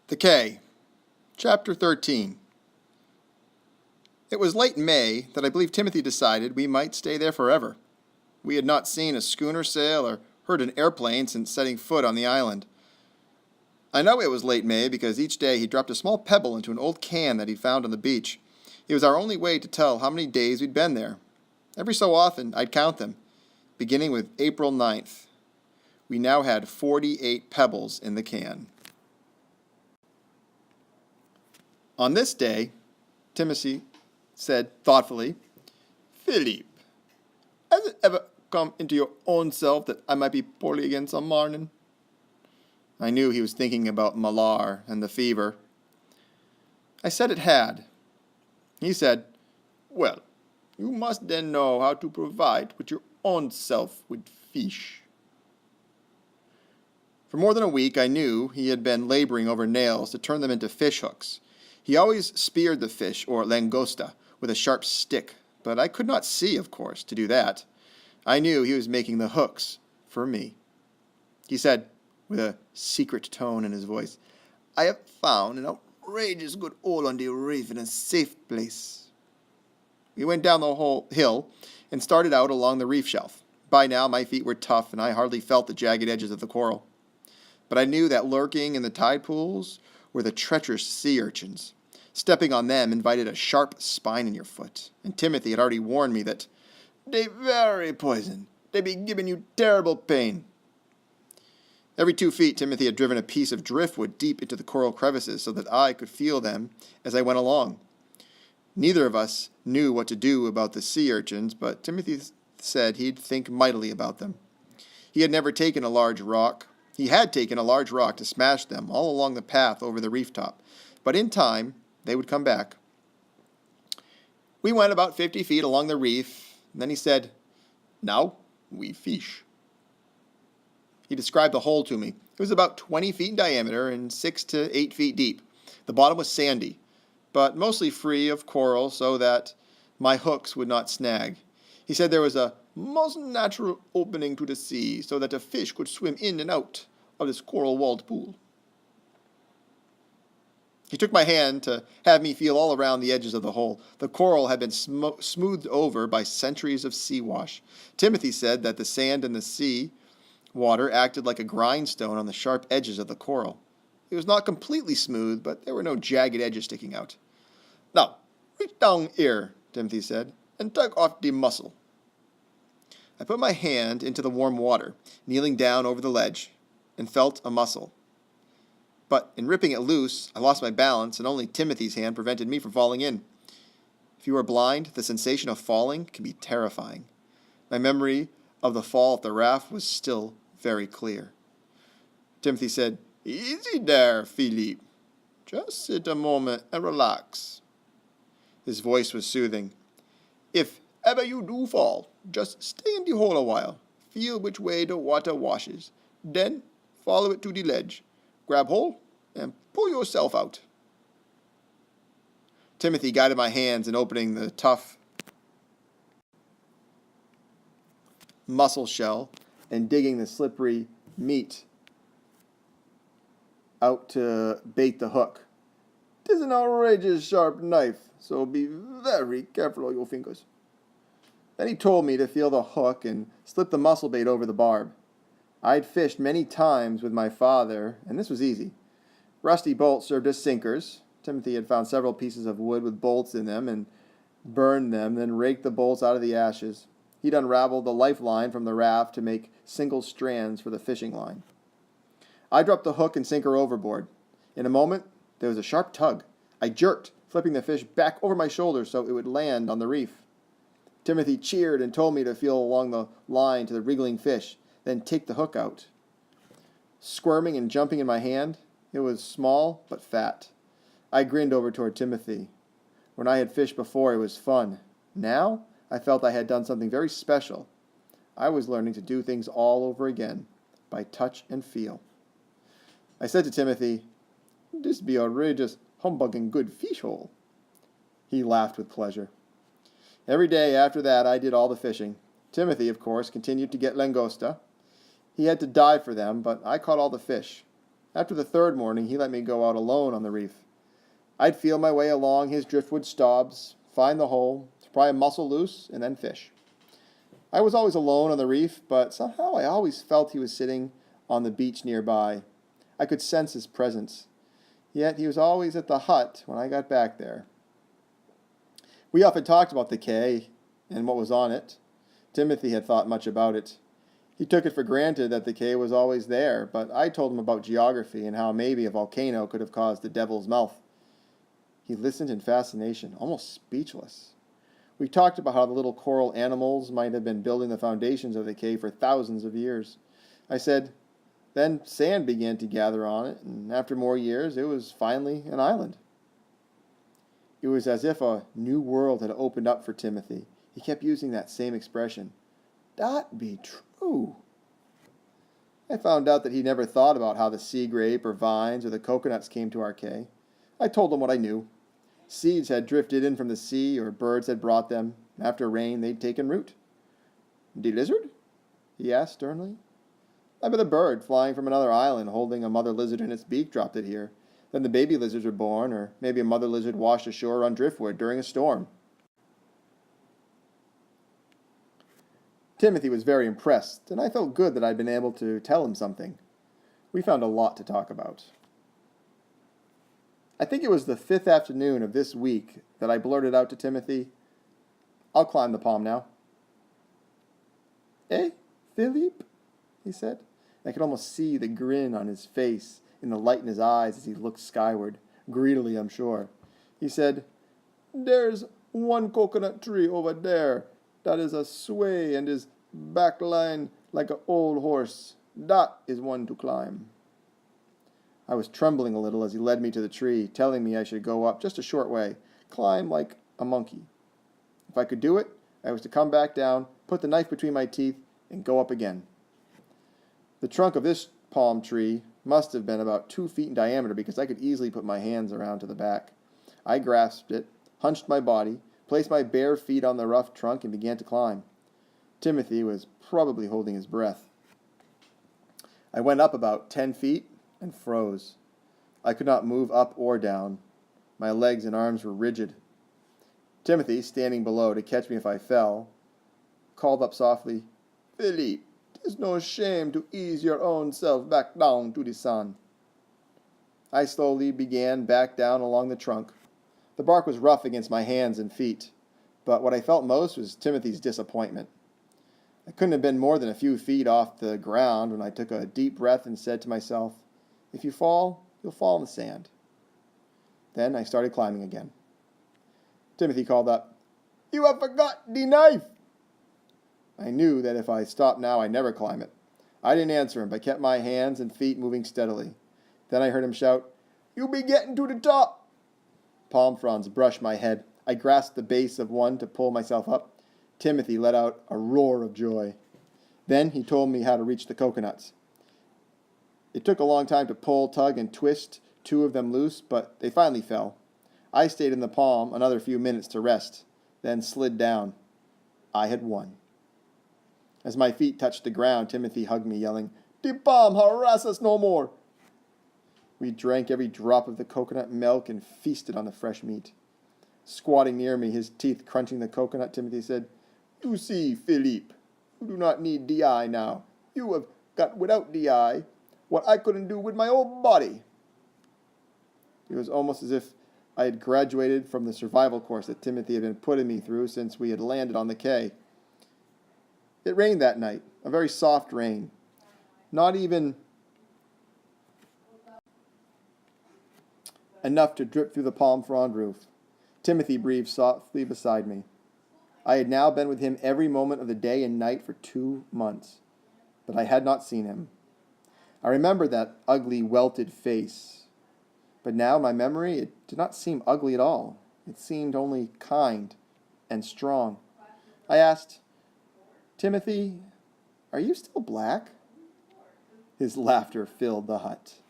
The K, Chapter 13. It was late in May that I believe Timothy decided we might stay there forever. We had not seen a schooner sail or heard an airplane since setting foot on the island. I know it was late May because each day he dropped a small pebble into an old can that he found on the beach. It was our only way to tell how many days we'd been there. Every so often, I'd count them, beginning with April 9th. We now had 48 pebbles in the can. On this day, Timothy said thoughtfully, "Philippe, has it ever come into your own self that I might be poorly again some morning?" I knew he was thinking about Malar and the fever. I said it had. He said, "Well, you must then know how to provide with your own self with fish." For more than a week I knew he had been laboring over nails to turn them into fish hooks. He always speared the fish, or langosta, with a sharp stick, but I could not see, of course, to do that. I knew he was making the hooks for me. He said, with a secret tone in his voice, "I have found an outrageous good hole on the reef in a safe place." We went down the whole hill and started out along the reef shelf. By now my feet were tough and I hardly felt the jagged edges of the coral. But I knew that lurking in the tide pools were the treacherous sea urchins. Stepping on them invited a sharp spine in your foot, and Timothy had already warned me that "they very poison. They be giving you terrible pain." Every 2 feet, Timothy had driven a piece of driftwood deep into the coral crevices so that I could feel them as I went along. Neither of us knew what to do about the sea urchins, but Timothy said he'd think mightily about them. He had taken a large rock to smash them all along the path over the reef top, but in time they would come back. We went about 50 feet along the reef, and then he said, "Now we fish." He described the hole to me. It was about 20 feet in diameter and 6 to 8 feet deep. The bottom was sandy, but mostly free of coral so that my hooks would not snag. He said there was a most natural opening to the sea so that a fish could swim in and out of this coral-walled pool. He took my hand to have me feel all around the edges of the hole. The coral had been smoothed over by centuries of sea wash. Timothy said that the sand in the sea water acted like a grindstone on the sharp edges of the coral. It was not completely smooth, but there were no jagged edges sticking out. "Now, reach down here," Timothy said, "and take off the mussel." I put my hand into the warm water, kneeling down over the ledge, and felt a mussel. But in ripping it loose, I lost my balance, and only Timothy's hand prevented me from falling in. If you are blind, the sensation of falling can be terrifying. My memory of the fall at the raft was still very clear. Timothy said, "Easy there, Philippe. Just sit a moment and relax." His voice was soothing. "If ever you do fall, just stay in the hole a while. Feel which way the water washes. Then follow it to the ledge. Grab hold and pull yourself out." Timothy guided my hands in opening the tough mussel shell and digging the slippery meat out to bait the hook. "'Tis an outrageous sharp knife, so be very careful of your fingers." Then he told me to feel the hook and slip the mussel bait over the barb. I'd fished many times with my father, and this was easy. Rusty bolts served as sinkers. Timothy had found several pieces of wood with bolts in them and burned them, then raked the bolts out of the ashes. He'd unraveled the lifeline from the raft to make single strands for the fishing line. I dropped the hook and sinker overboard. In a moment, there was a sharp tug. I jerked, flipping the fish back over my shoulder so it would land on the reef. Timothy cheered and told me to feel along the line to the wriggling fish, then take the hook out. Squirming and jumping in my hand, it was small but fat. I grinned over toward Timothy. When I had fished before, it was fun. Now, I felt I had done something very special. I was learning to do things all over again, by touch and feel. I said to Timothy, "This be outrageous, humbugging good fish hole." He laughed with pleasure. Every day after that, I did all the fishing. Timothy, of course, continued to get langosta. He had to dive for them, but I caught all the fish. After the third morning, he let me go out alone on the reef. I'd feel my way along his driftwood stobs, find the hole, pry a mussel loose, and then fish. I was always alone on the reef, but somehow I always felt he was sitting on the beach nearby. I could sense his presence. Yet he was always at the hut when I got back there. We often talked about the cay and what was on it. Timothy had thought much about it. He took it for granted that the cay was always there, but I told him about geography and how maybe a volcano could have caused the Devil's Mouth. He listened in fascination, almost speechless. We talked about how the little coral animals might have been building the foundations of the cay for thousands of years. I said, then sand began to gather on it, and after more years, it was finally an island. It was as if a new world had opened up for Timothy. He kept using that same expression. That be true. I found out that he never thought about how the sea grape or vines or the coconuts came to our cay. I told him what I knew. Seeds had drifted in from the sea or birds had brought them. After rain, they'd taken root. "De lizard?" he asked sternly. "I bet a bird flying from another island holding a mother lizard in its beak dropped it here. Then the baby lizards were born, or maybe a mother lizard washed ashore on driftwood during a storm." Timothy was very impressed, and I felt good that I'd been able to tell him something. We found a lot to talk about. I think it was the 5th afternoon of this week that I blurted out to Timothy, "I'll climb the palm now." "Eh, Philippe?" he said. I could almost see the grin on his face, in the light in his eyes as he looked skyward, greedily, I'm sure. He said, "There's one coconut tree over there that is a sway and is backline like an old horse. That is one to climb." I was trembling a little as he led me to the tree, telling me I should go up just a short way, climb like a monkey. If I could do it, I was to come back down, put the knife between my teeth, and go up again. The trunk of this palm tree must have been about 2 feet in diameter because I could easily put my hands around to the back. I grasped it, hunched my body, placed my bare feet on the rough trunk, and began to climb. Timothy was probably holding his breath. I went up about 10 feet and froze. I could not move up or down. My legs and arms were rigid. Timothy, standing below to catch me if I fell, called up softly, "Philippe, 'tis no shame to ease your own self back down to the sun." I slowly began back down along the trunk. The bark was rough against my hands and feet, but what I felt most was Timothy's disappointment. I couldn't have been more than a few feet off the ground when I took a deep breath and said to myself, "If you fall, you'll fall in the sand." Then I started climbing again. Timothy called up, "You have forgot the knife." I knew that if I stopped now, I'd never climb it. I didn't answer him, but kept my hands and feet moving steadily. Then I heard him shout, "You be getting to the top." Palm fronds brushed my head. I grasped the base of one to pull myself up. Timothy let out a roar of joy. Then he told me how to reach the coconuts. It took a long time to pull, tug, and twist 2 of them loose, but they finally fell. I stayed in the palm another few minutes to rest, then slid down. I had won. As my feet touched the ground, Timothy hugged me, yelling, "The palm harass us no more." We drank every drop of the coconut milk and feasted on the fresh meat. Squatting near me, his teeth crunching the coconut, Timothy said, "You see, Philippe, you do not need DI now. You have got without DI what I couldn't do with my old body." It was almost as if I had graduated from the survival course that Timothy had been putting me through since we had landed on the cay. It rained that night, a very soft rain. Not even enough to drip through the palm frond roof. Timothy breathed softly beside me. I had now been with him every moment of the day and night for 2 months, but I had not seen him. I remembered that ugly, welted face, but now in my memory it did not seem ugly at all. It seemed only kind and strong. I asked, "Timothy, are you still black?" His laughter filled the hut.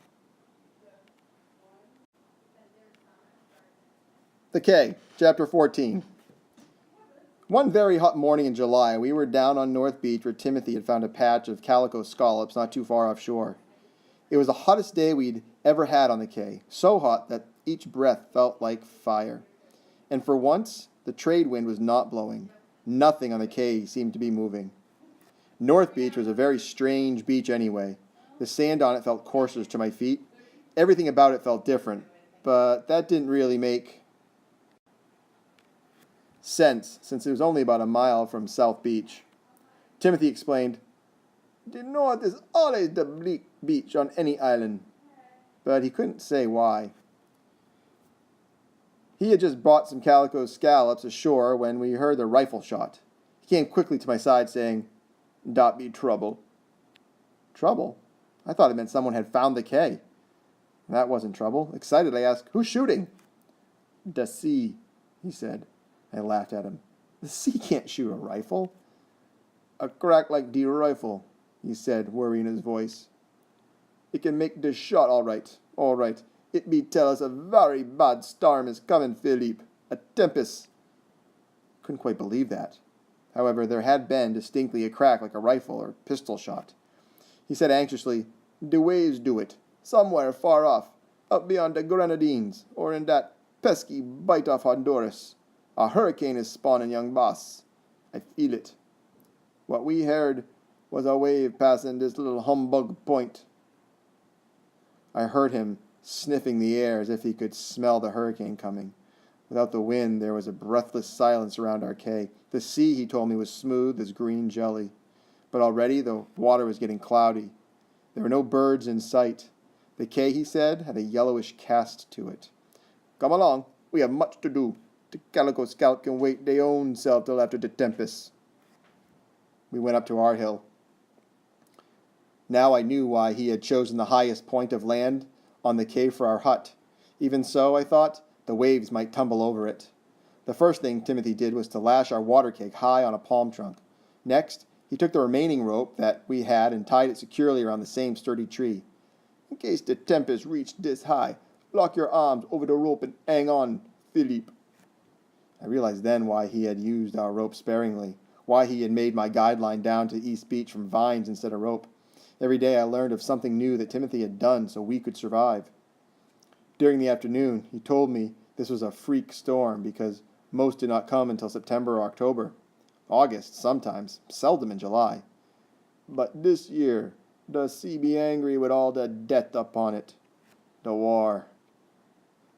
The Cay, Chapter 14. One very hot morning in July, we were down on North Beach where Timothy had found a patch of calico scallops not too far offshore. It was the hottest day we'd ever had on the quay, so hot that each breath felt like fire. And for once, the trade wind was not blowing. Nothing on the quay seemed to be moving. North Beach was a very strange beach anyway. The sand on it felt coarser to my feet. Everything about it felt different, but that didn't really make sense since it was only about a mile from South Beach. Timothy explained, "The north is always the bleak beach on any island," but he couldn't say why. He had just brought some calico scallops ashore when we heard the rifle shot. He came quickly to my side saying, "Dat be trouble." Trouble? I thought it meant someone had found the quay. That wasn't trouble. Excited, I asked, "Who's shooting?" "The sea," he said. I laughed at him. "The sea can't shoot a rifle." "A crack like the rifle," he said, worrying his voice. "It can make the shot all right, all right. It be tell us a very bad storm is coming, Philippe. A tempest." Couldn't quite believe that. However, there had been distinctly a crack like a rifle or pistol shot. He said anxiously, "The waves do it, somewhere far off, up beyond the Grenadines, or in that pesky bite off Honduras. A hurricane is spawning, young boss. I feel it. What we heard was a wave passing this little humbug point." I heard him sniffing the air as if he could smell the hurricane coming. Without the wind, there was a breathless silence around our quay. The sea, he told me, was smooth as green jelly. But already the water was getting cloudy. There were no birds in sight. The quay, he said, had a yellowish cast to it. "Come along, we have much to do. The calico scalp can wait their own self till after the tempest." We went up to our hill. Now I knew why he had chosen the highest point of land on the quay for our hut. Even so, I thought, the waves might tumble over it. The first thing Timothy did was to lash our water keg high on a palm trunk. Next, he took the remaining rope that we had and tied it securely around the same sturdy tree. "In case the tempest reached this high, lock your arms over the rope and hang on, Philippe." I realized then why he had used our rope sparingly, why he had made my guideline down to East Beach from vines instead of rope. Every day I learned of something new that Timothy had done so we could survive. During the afternoon, he told me this was a freak storm because most did not come until September or October. August, sometimes, seldom in July. "But this year, the sea be angry with all the death upon it. The war."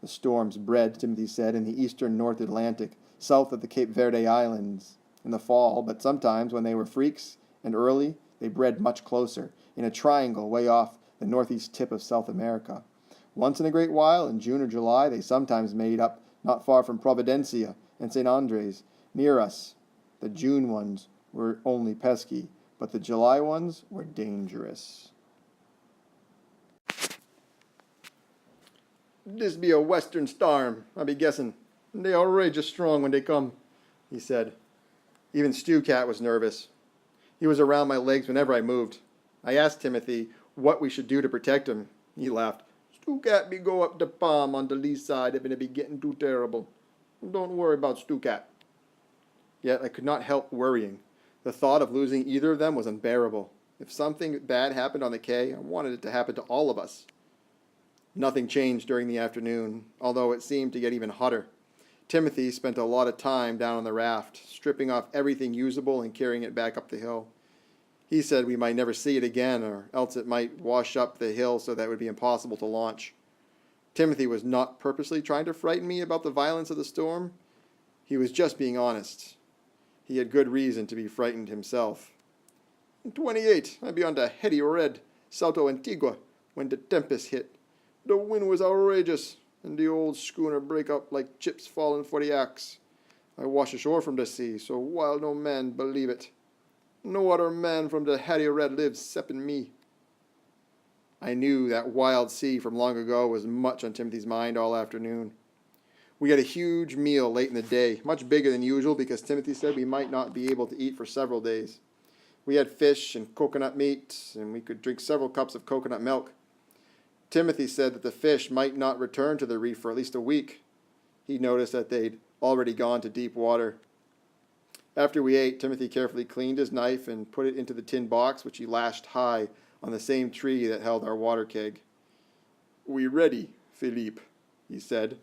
The storms bred, Timothy said, in the eastern North Atlantic, south of the Cape Verde Islands, in the fall, but sometimes when they were freaks and early, they bred much closer, in a triangle way off the northeast tip of South America. Once in a great while, in June or July, they sometimes made up not far from Providencia and St. Andres, near us. The June ones were only pesky, but the July ones were dangerous. "This be a western storm, I be guessing. They outrageous strong when they come," he said. Even Stu Cat was nervous. He was around my legs whenever I moved. I asked Timothy what we should do to protect him. He laughed. "Stu Cat be go up the palm on the lee side if it be getting too terrible. Don't worry about Stu Cat." Yet I could not help worrying. The thought of losing either of them was unbearable. If something bad happened on the quay, I wanted it to happen to all of us. Nothing changed during the afternoon, although it seemed to get even hotter. Timothy spent a lot of time down on the raft, stripping off everything usable and carrying it back up the hill. He said we might never see it again, or else it might wash up the hill so that it would be impossible to launch. Timothy was not purposely trying to frighten me about the violence of the storm. He was just being honest. He had good reason to be frightened himself. "In 28, I be on the Heady Red, Salto Antigua, when the tempest hit. The wind was outrageous, and the old schooner break up like chips falling for the axe. I wash ashore from the sea, so wild no man believe it. No other man from the Heady Red lives ceppin' me." I knew that wild sea from long ago was much on Timothy's mind all afternoon. We had a huge meal late in the day, much bigger than usual because Timothy said we might not be able to eat for several days. We had fish and coconut meat, and we could drink several cups of coconut milk. Timothy said that the fish might not return to the reef for at least a week. He noticed that they'd already gone to deep water. After we ate, Timothy carefully cleaned his knife and put it into the tin box, which he lashed high on the same tree that held our water keg. "We ready, Philippe," he said.